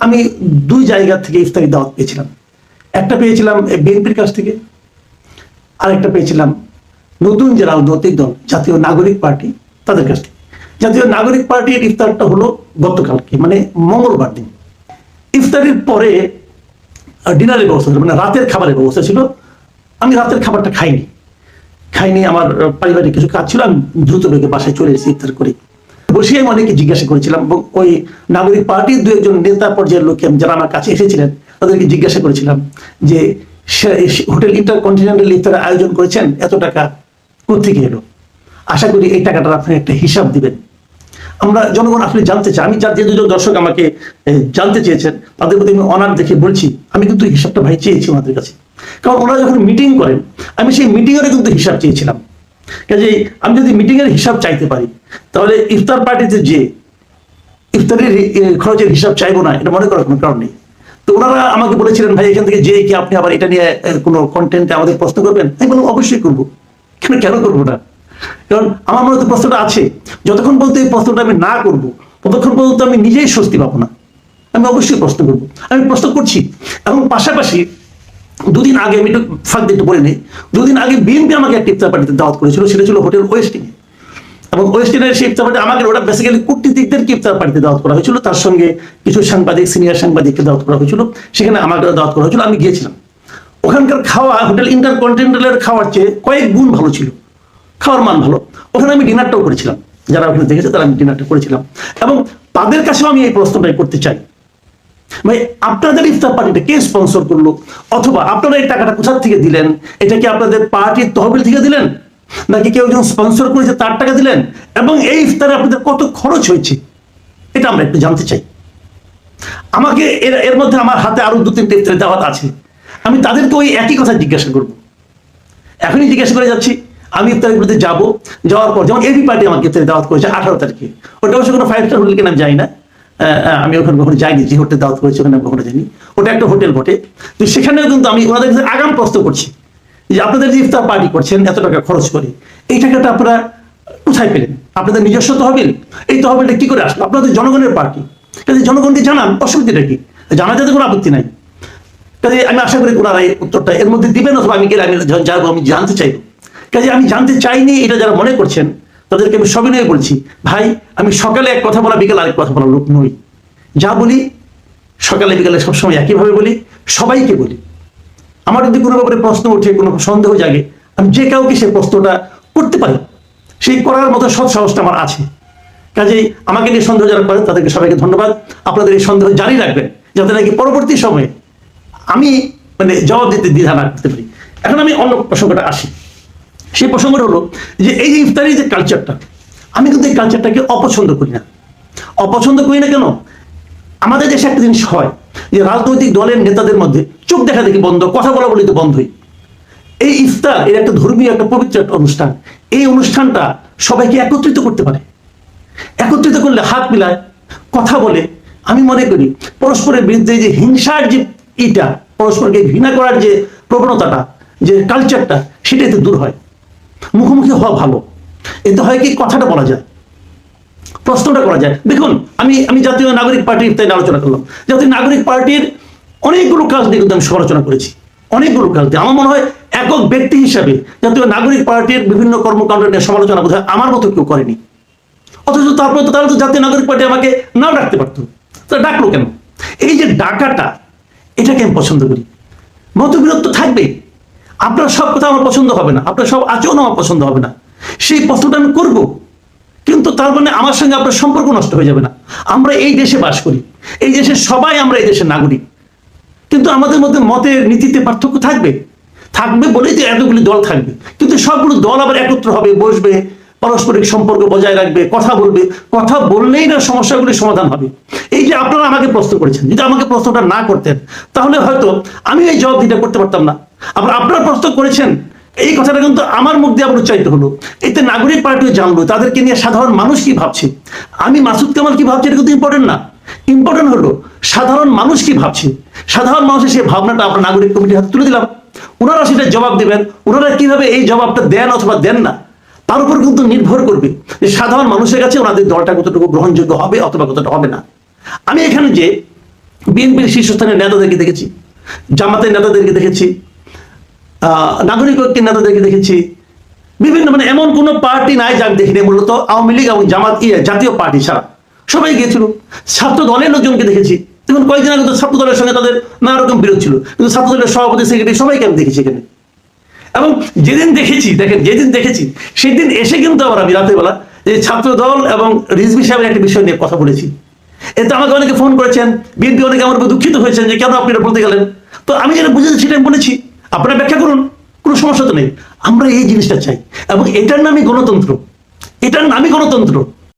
আমি দুই জায়গা থেকে ইফতারি দাওয়াত পেয়েছিলাম। একটা পেয়েছিলাম বিএনপির কাছ থেকে, আরেকটা পেয়েছিলাম নতুন যে রাজনৈতিক দল জাতীয় নাগরিক পার্টি তাদের কাছ থেকে। জাতীয় নাগরিক পার্টির ইফতারটা হলো গতকালকে, মানে মঙ্গলবার দিন। ইফতারির পরে ডিনারের ব্যবস্থা ছিল, মানে রাতের খাবারের ব্যবস্থা ছিল। আমি রাতের খাবারটা খাইনি, আমার পারিবারিক কিছু কাজ ছিল, আমি দ্রুত বেগে বাসায় চলে এসেছি ইফতার করে। বসে আমি অনেকে জিজ্ঞাসা করেছিলাম এবং ওই নাগরিক পার্টির দু একজন নেতা পর্যায়ের লোক যারা আমার কাছে এসেছিলেন তাদেরকে জিজ্ঞাসা করেছিলাম যে হোটেল ইন্টারকন্টিনেন্টাল ইফতার আয়োজন করেছেন, এত টাকা কোথেকে এলো? আশা করি এই টাকাটার আপনি একটা হিসাব দিবেন। আমরা জনগণ আসলে জানতে চাই। আমি যে দুজন দর্শক আমাকে জানতে চেয়েছেন তাদের প্রতি আমি অনার দেখে বলছি, আমি কিন্তু হিসাবটা ভাই চেয়েছি ওনাদের কাছে। কারণ ওনারা যখন মিটিং করেন, আমি সেই মিটিংয়ের কিন্তু হিসাব চেয়েছিলাম। কাজেই আমি যদি মিটিংয়ের হিসাব চাইতে পারি, তাহলে ইফতার পার্টিতে যে ইফতারের খরচের হিসাব চাইবো না, এটা মনে করার কোনো কারণ নেই। তো ওনারা আমাকে বলেছিলেন, ভাই এখান থেকে যে কি আপনি আবার এটা নিয়ে কোনো কন্টেন্টে আমাদের প্রশ্ন করবেন? আমি বললাম অবশ্যই করবো, কেন করবো না? কারণ আমার মনে প্রশ্নটা আছে, যতক্ষণ পর্যন্ত এই প্রশ্নটা আমি না করবো ততক্ষণ পর্যন্ত আমি নিজেই স্বস্তি পাবো না। আমি অবশ্যই প্রশ্ন করবো, আমি প্রশ্ন করছি। এবং পাশাপাশি দুদিন আগে আমি একটু ফাঁক দিতে বলে নেই, দুদিন আগে বিএনপি আমাকে একটা ইফতার পার্টিতে দাওয়াত করেছিল, সেটা ছিল হোটেল ওয়েস্টিনে। এবং ওয়েস্টিনের সেই ইফতার পার্টি আমাকে, ওটা বেসিক্যালি কূটনীতিকদেরকে ইফতার পার্টিতে দাওয়াত করা হয়েছিল, তার সঙ্গে কিছু সাংবাদিক, সিনিয়র সাংবাদিককে দাওয়াত করা হয়েছিল, সেখানে আমাকে দাওয়াত করা হয়েছিল, আমি গিয়েছিলাম। ওখানকার খাওয়া হোটেল ইন্টারকন্টিনেন্টালের খাওয়ার চেয়ে কয়েক গুণ ভালো ছিল, খাওয়ার মান ভালো। ওখানে আমি ডিনারটাও করেছিলাম, যারা ওখানে দেখেছে তারা আমি ডিনারটা করেছিলাম। এবং তাদের কাছেও আমি এই প্রশ্নটাই করতে চাই, ভাই আপনাদের ইফতার পার্টিটা কে স্পন্সর করলো, অথবা আপনারা এই টাকাটা কোথা থেকে দিলেন? এটা কি আপনাদের পার্টির তহবিল থেকে দিলেন, নাকি কেউ একজন স্পন্সর করেছে তার টাকা দিলেন? এবং এই ইফতারে আপনাদের কত খরচ হয়েছে, এটা আমরা একটু জানতে চাই। আমাকে এর মধ্যে আমার হাতে আরো 2-3টা ইফতারের দাওয়াত আছে, আমি তাদেরকে ওই একই কথা জিজ্ঞাসা করবো। এখনই জিজ্ঞাসা করে যাচ্ছি। আমি ইফতারিগুলোতে যাবো, যাওয়ার পর যেমন এবি পার্টি আমাকে ইফতারি দাওয়াত করেছে 18 তারিখে। ওটা অবশ্য কোনো 5 স্টার হোটেল কিনা আমি যাই না, আমি ওখানে কখনো যাইনি, যে হোটেল দাওয়াত করেছে ওখানে আমি কখনো যাইনি, ওটা একটা হোটেল বটে। তো সেখানেও কিন্তু আমি ওনাদের কাছে আগাম প্রশ্ন করছি যে আপনাদের যে ইফতার পার্টি করছেন এত টাকা খরচ করে, এই টাকাটা আপনারা কোথায় পেলেন? আপনাদের নিজস্ব তহবিল? এই তহবিলটা কি করে আসলো? আপনাদের জনগণের পার্টি, কাজে জনগণকে জানান, অসুবিধাটা কি? জানা যাতে কোনো আপত্তি নাই। কাজে আমি আশা করি ওনারা এই উত্তরটা এর মধ্যে দিবেন, অথবা আমি গেলে আমি যাবো, আমি জানতে চাইবো। কাজে আমি জানতে চাইনি এটা যারা মনে করছেন তাদেরকে আমি সবিনয়ে বলছি, ভাই আমি সকালে এক কথা বলা, বিকেলে আরেক কথা বলা লোক নই। যা বলি সকালে বিকালে সবসময় একইভাবে বলি, সবাইকে বলি। আমার যদি কোনো ব্যাপারে প্রশ্ন ওঠে, কোনো সন্দেহ জাগে, আমি যে কাউকে সেই প্রশ্নটা করতে পারি, সেই করার মতো সৎ সাহসটা আমার আছে। কাজেই আমাকে নিয়ে সন্দেহ যারা করেন তাদেরকে সবাইকে ধন্যবাদ। আপনাদের এই সন্দেহ জারি রাখবেন, যাতে নাকি পরবর্তী সময়ে আমি জবাব দিতে দ্বিধা না করতে পারি। এখন আমি অন্য প্রসঙ্গটা আসি। সেই প্রসঙ্গটা হলো যে এই যে ইফতারির যে কালচারটা, আমি কিন্তু এই কালচারটাকে অপছন্দ করি না। অপছন্দ করি না কেন? আমাদের দেশে একটা জিনিস হয় যে রাজনৈতিক দলের নেতাদের মধ্যে চোখ দেখা দেখি বন্ধ, কথা বলা বলি তো বন্ধই। এই ইফতার এর একটা ধর্মীয়, একটা পবিত্র একটা অনুষ্ঠান। এই অনুষ্ঠানটা সবাইকে একত্রিত করতে পারে, একত্রিত করলে হাত মিলায়, কথা বলে। আমি মনে করি পরস্পরের বিরুদ্ধে যে হিংসার যে পরস্পরকে ঘৃণা করার যে প্রবণতাটা, যে কালচারটা, সেটা এতে দূর হয়। মুখোমুখি হওয়া ভালো, এতে হয় কি কথাটা বলা যায়, প্রশ্নটা করা যায়। দেখুন আমি জাতীয় নাগরিক পার্টির ইফতারি আলোচনা করলাম। জাতীয় নাগরিক পার্টির অনেকগুলো কাজ নিয়ে কিন্তু আমি সমালোচনা করেছি, অনেকগুলো কাজ দিয়ে। আমার মনে হয় একক ব্যক্তি হিসাবে জাতীয় নাগরিক পার্টির বিভিন্ন কর্মকাণ্ড নিয়ে সমালোচনা বোধ হয় আমার মতো কেউ করেনি। অথচ তারপরে তো তারা তো জাতীয় নাগরিক পার্টি আমাকে নাও ডাকতে পারতো, তারা ডাকলো কেন? এই যে ডাকাটা, এটাকে আমি পছন্দ করি। মতবিরোধ তো থাকবেই, আপনার সব কথা আমার পছন্দ হবে না, আপনার সব আচরণ আমার পছন্দ হবে না, সেই প্রশ্নটা আমি করবো, কিন্তু তার মানে আমার সঙ্গে আপনার সম্পর্ক নষ্ট হয়ে যাবে না। আমরা এই দেশে বাস করি, এই দেশের সবাই আমরা এই দেশের নাগরিক, কিন্তু আমাদের মধ্যে মতের নীতিতে পার্থক্য থাকবে বলেই যে এতগুলি দল থাকবে, কিন্তু সবগুলো দল আবার একত্র হবে, বসবে, পারস্পরিক সম্পর্ক বজায় রাখবে, কথা বলবে। কথা বললেই না সমস্যাগুলির সমাধান হবে। এই যে আপনারা আমাকে প্রশ্ন করেছেন, যদি আমাকে প্রশ্নটা না করতেন তাহলে হয়তো আমি এই জবাব দিতে করতে পারতাম না। আবার আপনারা প্রশ্ন করেছেন, এই কথাটা কিন্তু আমার মুখ দিয়ে আবার উচ্চারিত হলো, এতে নাগরিক পার্টিও জানলো তাদেরকে নিয়ে সাধারণ মানুষ কি ভাবছে। আমি মাসুদ কামাল কি ভাবছি এটা কিন্তু ইম্পর্টেন্ট না, ইম্পর্টেন্ট হলো সাধারণ মানুষ কি ভাবছে। সাধারণ মানুষের সেই ভাবনাটা আমরা নাগরিক কমিটির হাতে তুলে দিলাম, ওনারা সেটা জবাব দেবেন। ওনারা কিভাবে এই জবাবটা দেন অথবা দেন না, তার উপর কিন্তু নির্ভর করবে যে সাধারণ মানুষের কাছে ওনাদের দলটা কতটুকু গ্রহণযোগ্য হবে অথবা কতটা হবে না। আমি এখানে যে বিএনপির শীর্ষস্থানীয় নেতাদেরকে দেখেছি, জামাতের নেতাদেরকে দেখেছি, নাগরিক ঐক্যের নেতাদেরকে দেখেছি, বিভিন্ন মানে এমন কোন পার্টি নাই যার দেখিনি, মূলত আওয়ামী লীগ এবং জামাত জাতীয় পার্টি ছাড়া সবাই গিয়েছিল। ছাত্র দলের লোকজনকে দেখেছি, যেমন কয়েকদিন আগে তো ছাত্র দলের সঙ্গে তাদের নানা রকম বিরোধ ছিল, কিন্তু ছাত্র দলের সভাপতি সেক্রেটারি সবাইকে আমি দেখেছি এখানে। এবং যেদিন দেখেছি, দেখেন যেদিন দেখেছি সেদিন এসে কিন্তু আমি রাতের বেলা যে ছাত্র দল এবং রিজভী সাহেবের একটা বিষয় নিয়ে কথা বলেছি। এতে আমাকে অনেকে ফোন করেছেন, বিএনপি অনেকে আমার উপর দুঃখিত হয়েছেন যে কেন আপনি এটা বলতে গেলেন। তো আমি যেটা বুঝেছি সেটা আমি বলেছি, আপনারা ব্যাখ্যা করুন, কোনো সমস্যা তো নেই। আমরা এই জিনিসটা চাই এবং এটার নামই গণতন্ত্র, এটার নামই গণতন্ত্র।